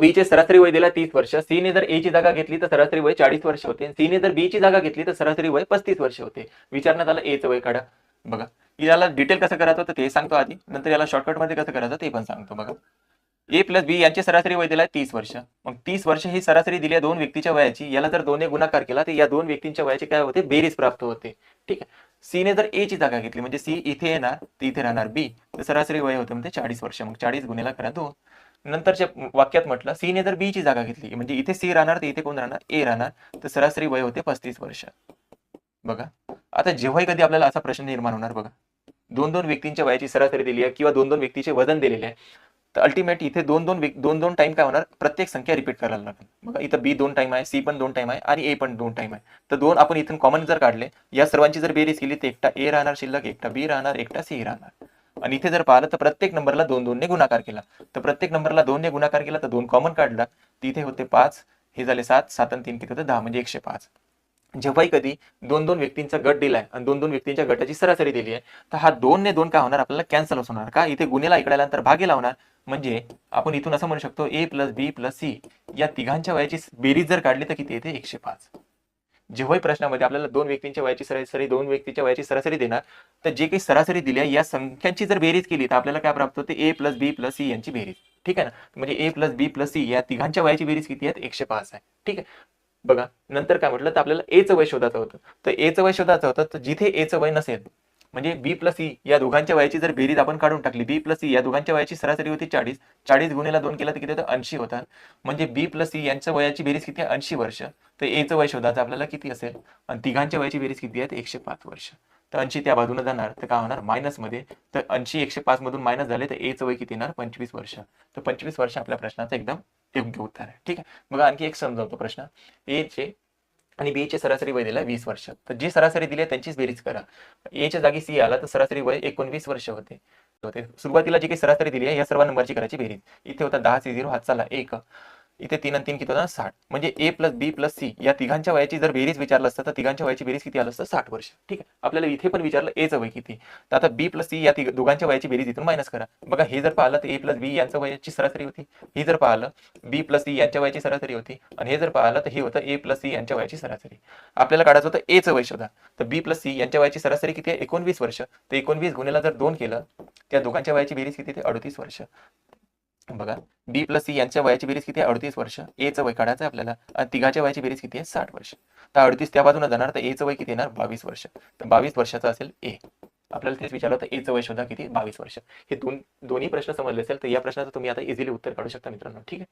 बी चे सरासरी वय दिला 30 वर्ष, सी ने जर ए ची जागा घेतली तर सरासरी वय 40 वर्ष होते, सी ने जर बी ची जागा घेतली तर सरासरी वय 35 वर्ष होते. विचारण्यात आलं ए चं वय काढा. बघा याला डिटेल कसं करायचं होतं ते सांगतो आधी, नंतर याला शॉर्टकट मध्ये कसं करायचं ते पण सांगतो. बघा ए प्लस बी यांची सरासरी वय दिला 30 वर्ष. मग 30 वर्ष ही सरासरी दिली दोन व्यक्तीच्या वयाची, याला जर 2 ने गुणाकार केला तर या दोन व्यक्तींच्या वयाची काय होते, बेरीज प्राप्त होते. ठीक आहे. सी ने जर ए ची जागा घेतली म्हणजे सी इथे येणार तर इथे राहणार बी, तर सरासरी वय होते म्हणजे 40 वर्ष. मग 40 गुणिला करा 2. नंतरच्या वाक्यात म्हटलं सी ने जर बी ची जागा घेतली म्हणजे इथे सी राहणार तर इथे कोण राहणार, ए राहणार, तर सरासरी वय होते 35 वर्ष. बघा आता जेव्हाही कधी आपल्याला असा प्रश्न निर्माण होणार, बघा दोन दोन व्यक्तींच्या वयाची सरासरी दिली आहे किंवा दोन दोन व्यक्तीचे वजन दिलेले आहे, तर अल्टिमेट इथे दोन दोन टाइम काय होणार, प्रत्येक संख्या रिपीट करायला लागेल. बघा इथं बी 2 टाइम आहे, सी पण 2 टाइम आहे आणि ए पण 2 टाइम आहे. तर 2 आपण इथून कॉमन जर काढले, या सर्वांची जर बेरीज केली तर एकटा ए राहणार शिल्लक, एकटा बी राहणार, एकटा सी राहणार. आणि इथे जर पाहिलं तर प्रत्येक नंबरला 2 ने गुणाकार केला, तर प्रत्येक नंबरला 2 ने गुणाकार केला तर 2 कॉमन काढला, तिथे होते 5, हे झाले 7, 7 आणि 3 किती होते 10 म्हणजे 105. जेव्हाही कधी दोन दोन व्यक्तींचा गट दिलाय आणि दोन दोन व्यक्तींच्या गटाची सरासरी दिली आहे, तर हा 2 ने 2 काय होणार, आपल्याला कॅन्सल होणार. का, इथे गुणेला इकडे आल्यानंतर भागी लावणार. म्हणजे आपण इथून असं म्हणू शकतो ए प्लस बी प्लस सी या तिघांच्या वयाची बेरीज जर काढली तर किती येते, 105. जेव्हाही प्रश्नामध्ये आपल्याला दोन व्यक्तींच्या वयाची सरासरी, दोन व्यक्तीच्या वयाची सरासरी देणार, तर जे काही सरासरी दिली आहे या संख्यांची जर बेरीज केली तर आपल्याला काय प्राप्त होते, ए प्लस बी प्लस सी यांची बेरीज. ठीक आहे ना. म्हणजे ए प्लस बी प्लस सी या तिघांच्या वयाची बेरीज किती आहे, 105 आहे. ठीक आहे. बघा नंतर काय म्हटलं तर आपल्याला ए चं वय शोधायचं होतं. तर ए चं वय शोधायचं होतं, तर जिथे ए चं वय नसेल म्हणजे बी प्लस सी या दोघांच्या वयाची जर बेरीज आपण काढून टाकली, बी प्लस सी या दोघांच्या वयाची सरासरी होती 40, 40 गुणिला 2 केला तर किती होतं, 80 होतात. म्हणजे बी प्लस सी यांच्या वयाची बेरीज किती आहे, 80 वर्ष. तर ए चं वय शोधायचं आपल्याला किती असेल, आणि तिघांच्या वयाची बेरीज किती आहे, 105 वर्ष. तर 80 त्या बाजूने जाणार तर काय होणार, मायनस मध्ये. तर 80 105 मधून मायनस झाले तर ए चं वय किती येणार, 25 वर्ष. तर 25 वर्ष आपल्या प्रश्नाचं एकदम योग्य उत्तर आहे. ठीक आहे. बघा आणखी एक समजावतो प्रश्न. ए चे आणि बी चे सरासरी वय दिलं 20 वर्ष. तर जी सरासरी दिली त्यांचीच बेरीज करा. ए च्या जागी सी आला तर सरासरी वय 19 वर्ष होते. सुरुवातीला जी काही सरासरी दिली आहे या सर्व नंबरची करायची बेरीज. इथे होता 10 सी 0 हात चालला 1, इथे 3 आणि 3 किती होता, 60. म्हणजे ए प्लस बी प्लस सी या तिघांच्या वयाची जर बेरीज विचारलं असतं तर तिघांच्या वयाची बेरीज किती आलं असतं, 60 वर्ष. ठीक आहे. आपल्याला इथे पण विचारलं ए चं वय किती, तर आता बी प्लस सी या दोघांच्या वयाची बेरीज इथून मायनस करा. बघा हे जर पाहिलं तर ए प्लस बी यांच्या वयाची सरासरी होती, ही जर पाहिलं बी प्लस सी यांच्या वयाची सरासरी होती, आणि हे जर पाहिलं तर हे होतं ए प्लस सी यांच्या वयाची सरासरी. आपल्याला काढायचं होतं ए चं वय शोधा. तर बी प्लस सी यांच्या वयाची सरासरी किती आहे, 19 वर्ष. तर 19 गुणिला जर 2 केलं, त्या दोघांच्या वयाची बेरीज किती, 38 वर्ष. बघा बी प्लस सी यांच्या वयाची बेरीज किती आहे, 38 वर्ष. ए चं वय काढायचं आहे आपल्याला, आणि तिघाच्या वयाची बेरीज किती आहे, 60 वर्ष. तर 38 त्या बाजूने जाणार तर ए चं वय किती येणार, 22 वर्ष. तर 22 वर्षाचा असेल ए. आपल्याला तेच विचारलं होतं, ए चं वय शोधा किती, 22 वर्ष. हे दोन्ही प्रश्न समजले असेल तर या प्रश्नाचं तुम्ही आता इझिली उत्तर काढू शकता मित्रांनो. ठीक आहे.